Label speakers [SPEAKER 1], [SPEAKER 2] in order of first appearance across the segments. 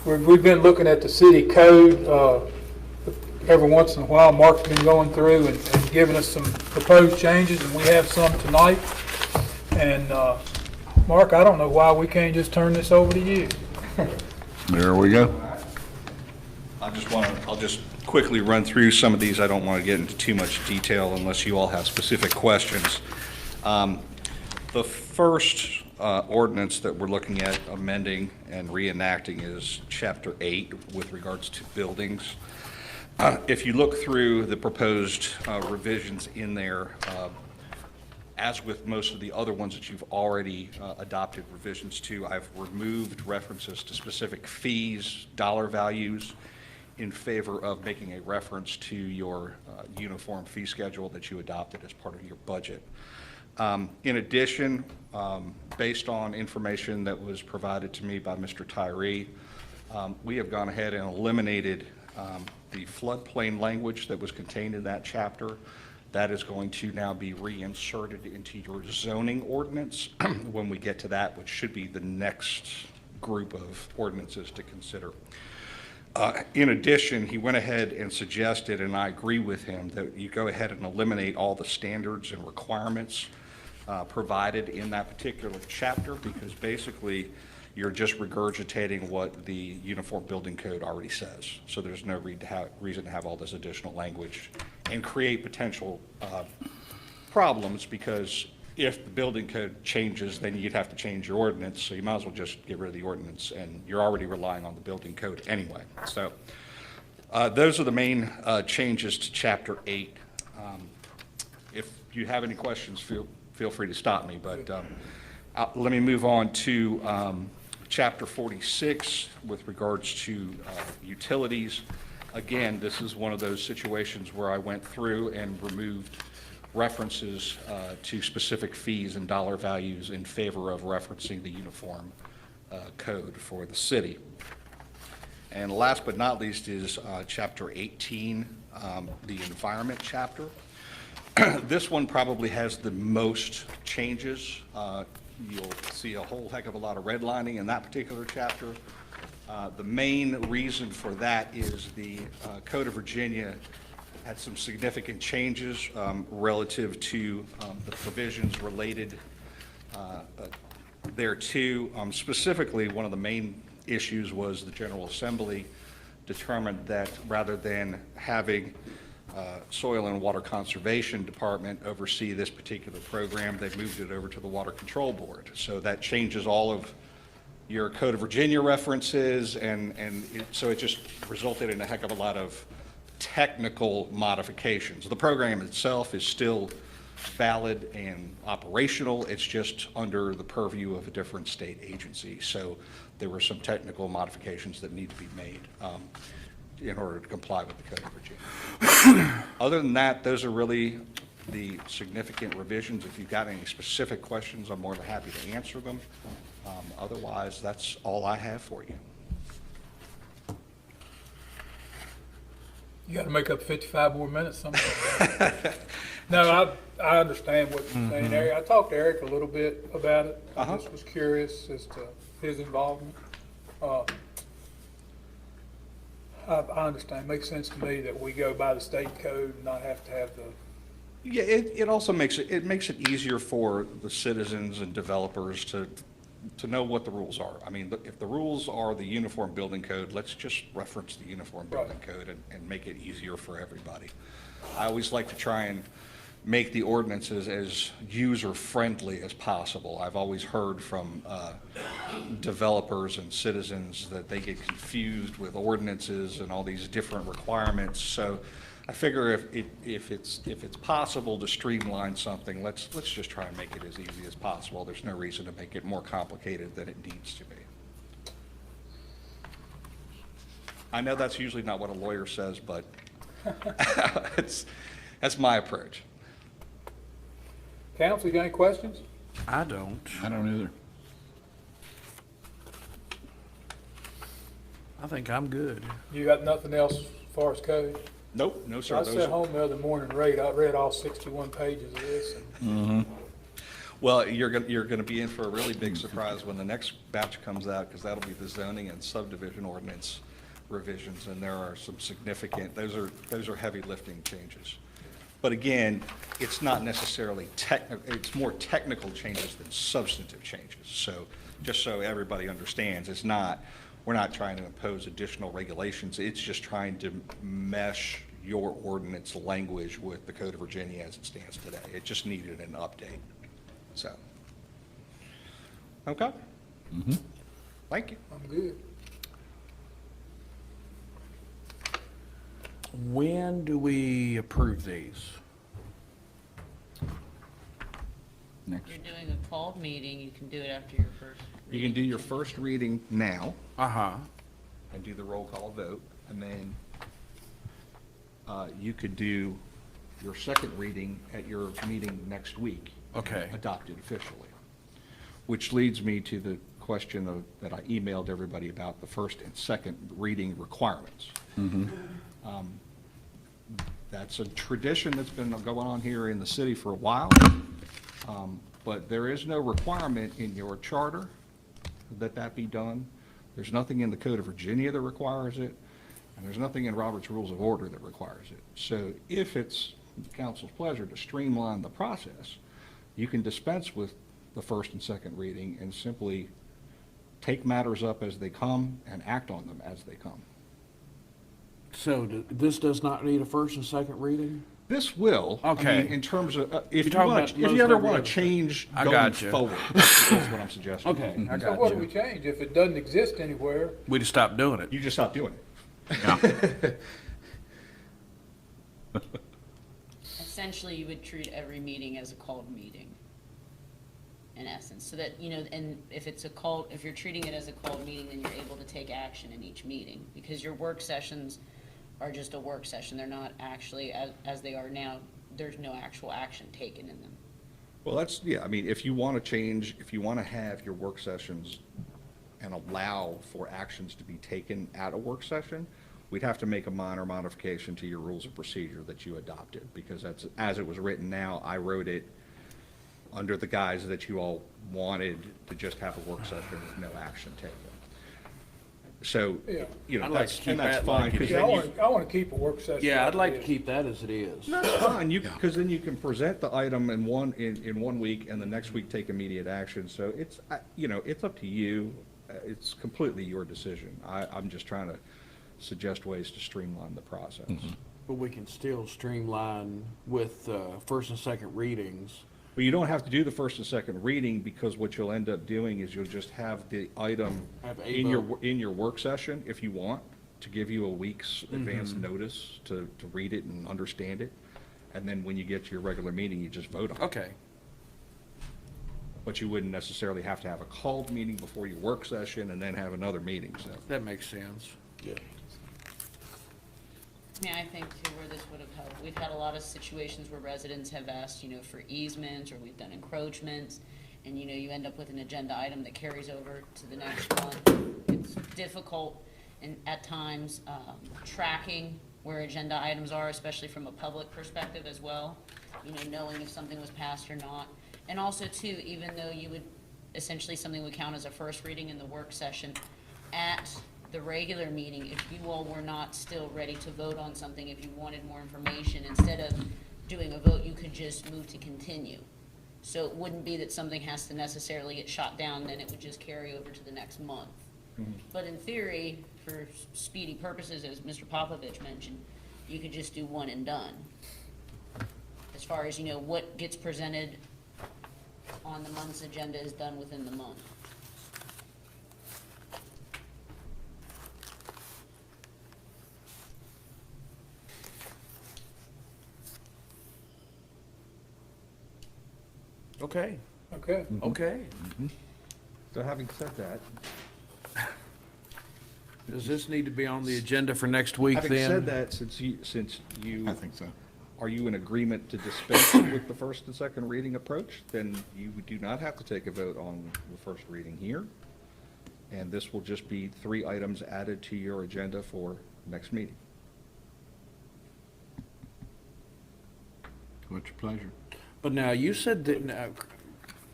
[SPEAKER 1] we've been looking at the city code. Every once in a while, Mark's been going through and giving us some proposed changes, and we have some tonight. And Mark, I don't know why we can't just turn this over to you.
[SPEAKER 2] There we go.
[SPEAKER 3] I'll just quickly run through some of these. I don't want to get into too much detail unless you all have specific questions. The first ordinance that we're looking at amending and reenacting is Chapter 8 with regards to buildings. If you look through the proposed revisions in there, as with most of the other ones that you've already adopted revisions to, I've removed references to specific fees, dollar values, in favor of making a reference to your uniform fee schedule that you adopted as part of your budget. In addition, based on information that was provided to me by Mr. Tyree, we have gone ahead and eliminated the floodplain language that was contained in that chapter. That is going to now be reinserted into your zoning ordinance when we get to that, which should be the next group of ordinances to consider. In addition, he went ahead and suggested, and I agree with him, that you go ahead and eliminate all the standards and requirements provided in that particular chapter, because basically you're just regurgitating what the Uniform Building Code already says. So there's no reason to have all this additional language and create potential problems, because if the building code changes, then you'd have to change your ordinance, so you might as well just get rid of the ordinance, and you're already relying on the building code anyway. So those are the main changes to Chapter 8. If you have any questions, feel free to stop me, but let me move on to Chapter 46 with regards to utilities. Again, this is one of those situations where I went through and removed references to specific fees and dollar values in favor of referencing the uniform code for the city. And last but not least is Chapter 18, the environment chapter. This one probably has the most changes. You'll see a whole heck of a lot of redlining in that particular chapter. The main reason for that is the Code of Virginia had some significant changes relative to the provisions related thereto. Specifically, one of the main issues was the General Assembly determined that rather than having Soil and Water Conservation Department oversee this particular program, they moved it over to the Water Control Board. So that changes all of your Code of Virginia references, so it just resulted in a heck of a lot of technical modifications. The program itself is still valid and operational. It's just under the purview of a different state agency. So there were some technical modifications that need to be made in order to comply with the Code of Virginia. Other than that, those are really the significant revisions. If you've got any specific questions, I'm more than happy to answer them. Otherwise, that's all I have for you.
[SPEAKER 1] You got to make up 55 more minutes sometime. No, I understand what you're saying, Eric. I talked to Eric a little bit about it. I just was curious as to his involvement. I understand. It makes sense to me that we go by the state code and not have to have the.
[SPEAKER 3] Yeah, it also makes it easier for the citizens and developers to know what the rules are. I mean, if the rules are the Uniform Building Code, let's just reference the Uniform Building Code and make it easier for everybody. I always like to try and make the ordinances as user-friendly as possible. I've always heard from developers and citizens that they get confused with ordinances and all these different requirements. So I figure if it's possible to streamline something, let's just try and make it as easy as possible. There's no reason to make it more complicated than it needs to be. I know that's usually not what a lawyer says, but that's my approach.
[SPEAKER 1] Council, you got any questions?
[SPEAKER 4] I don't.
[SPEAKER 2] I don't either.
[SPEAKER 4] I think I'm good.
[SPEAKER 1] You got nothing else as far as code?
[SPEAKER 3] Nope, no sir.
[SPEAKER 1] I sat home the other morning and read all 61 pages of this.
[SPEAKER 3] Well, you're gonna be in for a really big surprise when the next batch comes out, because that'll be the zoning and subdivision ordinance revisions, and there are some significant, those are heavy lifting changes. But again, it's not necessarily it's more technical changes than substantive changes. So just so everybody understands, we're not trying to impose additional regulations, it's just trying to mesh your ordinance language with the Code of Virginia as it stands today. It just needed an update, so. Okay? Thank you.
[SPEAKER 1] I'm good.
[SPEAKER 4] When do we approve these?
[SPEAKER 2] Next.
[SPEAKER 5] You're doing a called meeting, you can do it after your first.
[SPEAKER 3] You can do your first reading now
[SPEAKER 4] Uh-huh.
[SPEAKER 3] and do the roll call vote, and then you could do your second reading at your meeting next week.
[SPEAKER 4] Okay.
[SPEAKER 3] Adopted officially. Which leads me to the question that I emailed everybody about, the first and second reading requirements. That's a tradition that's been going on here in the city for a while, but there is no requirement in your charter that be done. There's nothing in the Code of Virginia that requires it, and there's nothing in Robert's Rules of Order that requires it. So if it's council's pleasure to streamline the process, you can dispense with the first and second reading and simply take matters up as they come and act on them as they come.
[SPEAKER 4] So this does not need a first and second reading?
[SPEAKER 3] This will.
[SPEAKER 4] Okay.
[SPEAKER 3] I mean, in terms of, if
[SPEAKER 4] talking about
[SPEAKER 3] if
[SPEAKER 4] most
[SPEAKER 3] you ever
[SPEAKER 4] every
[SPEAKER 3] want
[SPEAKER 4] other
[SPEAKER 3] to
[SPEAKER 4] thing.
[SPEAKER 3] change
[SPEAKER 4] I
[SPEAKER 3] going
[SPEAKER 4] got you.
[SPEAKER 3] forward, that's what I'm suggesting.
[SPEAKER 4] Okay, I
[SPEAKER 1] So
[SPEAKER 4] got
[SPEAKER 1] what do we
[SPEAKER 4] you.
[SPEAKER 1] change? If it doesn't exist anywhere,
[SPEAKER 4] We just stopped doing it.
[SPEAKER 3] You just stop doing it.
[SPEAKER 2] Yeah.
[SPEAKER 5] Essentially, you would treat every meeting as a called meeting, in essence, so that, and if you're treating it as a called meeting, then you're able to take action in each meeting, because your work sessions are just a work session, they're not actually, as they are now, there's no actual action taken in them.
[SPEAKER 3] Well, I mean, if you want to have your work sessions and allow for actions to be taken at a work session, we'd have to make a minor modification to your rules of procedure that you adopted, because that's, as it was written now, I wrote it under the guise that you all wanted to just have a work session with no action taken. So,
[SPEAKER 1] Yeah.
[SPEAKER 4] I'd like to keep
[SPEAKER 3] and that's
[SPEAKER 4] that
[SPEAKER 3] fine,
[SPEAKER 4] like it
[SPEAKER 3] because
[SPEAKER 1] yeah,
[SPEAKER 3] then you,
[SPEAKER 1] I want to keep a work session.
[SPEAKER 4] Yeah, I'd like to
[SPEAKER 1] Yeah.
[SPEAKER 4] keep that as it is.
[SPEAKER 3] that's fine, because then you can present the item in one week, and the next week take immediate action. So it's, it's up to you. It's completely your decision. I'm just trying to suggest ways to streamline the process.
[SPEAKER 4] But we can still streamline with first and second readings.
[SPEAKER 3] But you don't have to do the first and second reading, because what you'll end up doing is you'll just have the item
[SPEAKER 4] Have a
[SPEAKER 3] in
[SPEAKER 4] vote.
[SPEAKER 3] your work session, if you want, to give you a week's advance notice to read it and understand it. And then when you get to your regular meeting, you just vote on it.
[SPEAKER 4] Okay.
[SPEAKER 3] But you wouldn't necessarily have to have a called meeting before your work session and then have another meeting, so.
[SPEAKER 4] That makes sense. Yeah.
[SPEAKER 5] I mean, I think too, where this would have helped, we've had a lot of situations where residents have asked, for easements, or we've done encroachments, and, you end up with an agenda item that carries over to the next month. It's difficult, and at times, tracking where agenda items are, especially from a public perspective as well, knowing if something was passed or not. And also too, even though essentially something would count as a first reading in the work session, at the regular meeting, if you all were not still ready to vote on something, if you wanted more information, instead of doing a vote, you could just move to continue. So it wouldn't be that something has to necessarily get shot down, then it would just carry over to the next month. But in theory, for speedy purposes, as Mr. Popovich mentioned, you could just do one and done. As far as, what gets presented on the month's agenda is done within the month.
[SPEAKER 4] Okay.
[SPEAKER 1] Okay.
[SPEAKER 4] Okay.
[SPEAKER 3] So having said that,
[SPEAKER 4] Does this need to be on the agenda for next week then?
[SPEAKER 3] having said that, since you.
[SPEAKER 2] I think so.
[SPEAKER 3] Are you in agreement to dispense with the first and second reading approach? Then you do not have to take a vote on the first reading here. And this will just be 3 items added to your agenda for next meeting.
[SPEAKER 2] What's your pleasure?
[SPEAKER 4] But now, you said that, now,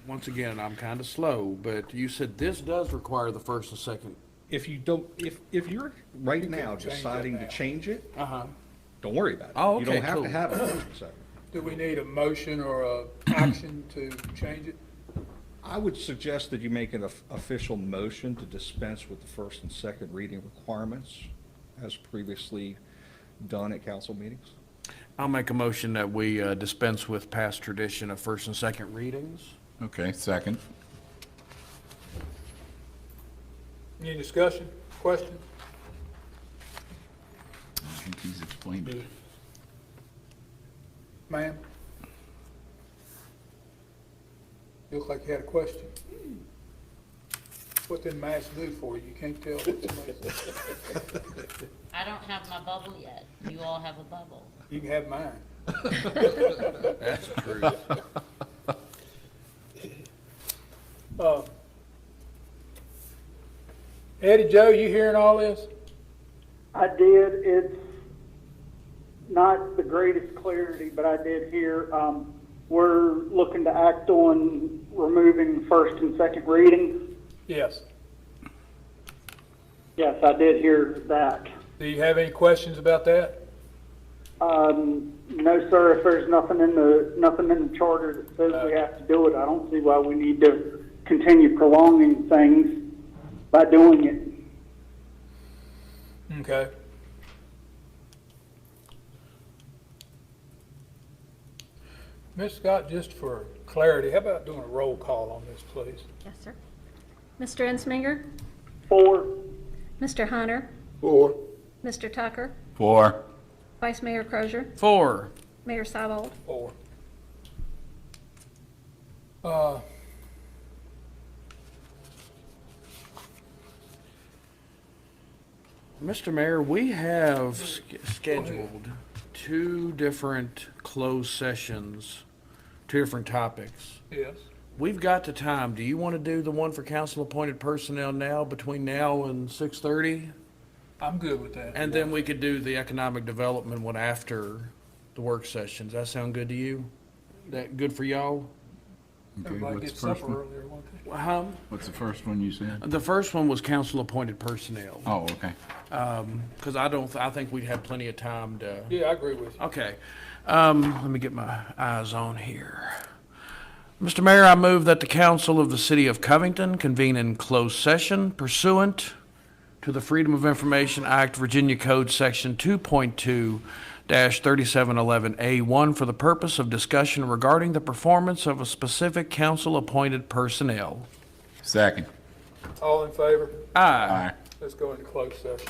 [SPEAKER 4] once again, I'm kind of slow, but you said this does require the first and second.
[SPEAKER 3] If you don't, if you're right now
[SPEAKER 1] change it
[SPEAKER 3] deciding to
[SPEAKER 1] now.
[SPEAKER 3] change it,
[SPEAKER 4] Uh-huh.
[SPEAKER 3] don't worry about it.
[SPEAKER 4] Oh,
[SPEAKER 3] You don't
[SPEAKER 4] okay,
[SPEAKER 3] have to
[SPEAKER 4] cool.
[SPEAKER 3] have a first and second.
[SPEAKER 1] Do we need a motion or a action to change it?
[SPEAKER 3] I would suggest that you make an official motion to dispense with the first and second reading requirements as previously done at council meetings.
[SPEAKER 4] I'll make a motion that we dispense with past tradition of first and second readings.
[SPEAKER 2] Okay, second.
[SPEAKER 1] Any discussion, question?
[SPEAKER 2] I think he's explained it.
[SPEAKER 1] Ma'am? You look like you had a question. What did masks do for you? You can't tell what somebody said.
[SPEAKER 5] I don't have my bubble yet. You all have a bubble.
[SPEAKER 1] You can have mine.
[SPEAKER 4] That's true.
[SPEAKER 1] Eddie, Joe, you hearing all this?
[SPEAKER 6] I did. It's not the greatest clarity, but I did hear, we're looking to act on removing first and second readings.
[SPEAKER 1] Yes.
[SPEAKER 6] Yes, I did hear that.
[SPEAKER 1] Do you have any questions about that?
[SPEAKER 6] No, sir, if there's nothing in the charter that says we have to do it, I don't see why we need to continue prolonging things by doing it.
[SPEAKER 1] Okay. Ms. Scott, just for clarity, how about doing a roll call on this, please?
[SPEAKER 7] Yes, sir. Mr. Ensminger,
[SPEAKER 6] Four.
[SPEAKER 7] Mr. Hunter,
[SPEAKER 2] Four.
[SPEAKER 7] Mr. Tucker,
[SPEAKER 2] Four.
[SPEAKER 7] Vice Mayor Crozier,
[SPEAKER 4] 4.
[SPEAKER 7] Mayor Savold.
[SPEAKER 1] 4.
[SPEAKER 4] Mr. Mayor, we have scheduled 2 different closed sessions, 2 different topics.
[SPEAKER 1] Yes.
[SPEAKER 4] We've got the time. Do you want to do the one for council-appointed personnel now, between now and 6:30?
[SPEAKER 1] I'm good with that.
[SPEAKER 4] And then we could do the economic development one after the work sessions. That sound good to you? That good for y'all?
[SPEAKER 2] Okay,
[SPEAKER 1] Everybody
[SPEAKER 2] what's
[SPEAKER 1] gets
[SPEAKER 2] the first
[SPEAKER 1] supper
[SPEAKER 2] one?
[SPEAKER 1] earlier, won't they?
[SPEAKER 2] What's the first one you said?
[SPEAKER 4] The first one was council-appointed personnel.
[SPEAKER 2] Oh, okay.
[SPEAKER 4] Because I think we'd have plenty of time to.
[SPEAKER 1] Yeah, I agree with you.
[SPEAKER 4] Okay. Let me get my eyes on here. Mr. Mayor, I move that the council of the city of Covington convene in closed session pursuant to the Freedom of Information Act, Virginia Code Section 2.2-3711A1 for the purpose of discussion regarding the performance of a specific council-appointed personnel.
[SPEAKER 2] Second.
[SPEAKER 1] All in favor?
[SPEAKER 4] Aye.
[SPEAKER 2] Aye.
[SPEAKER 1] Let's go into closed session.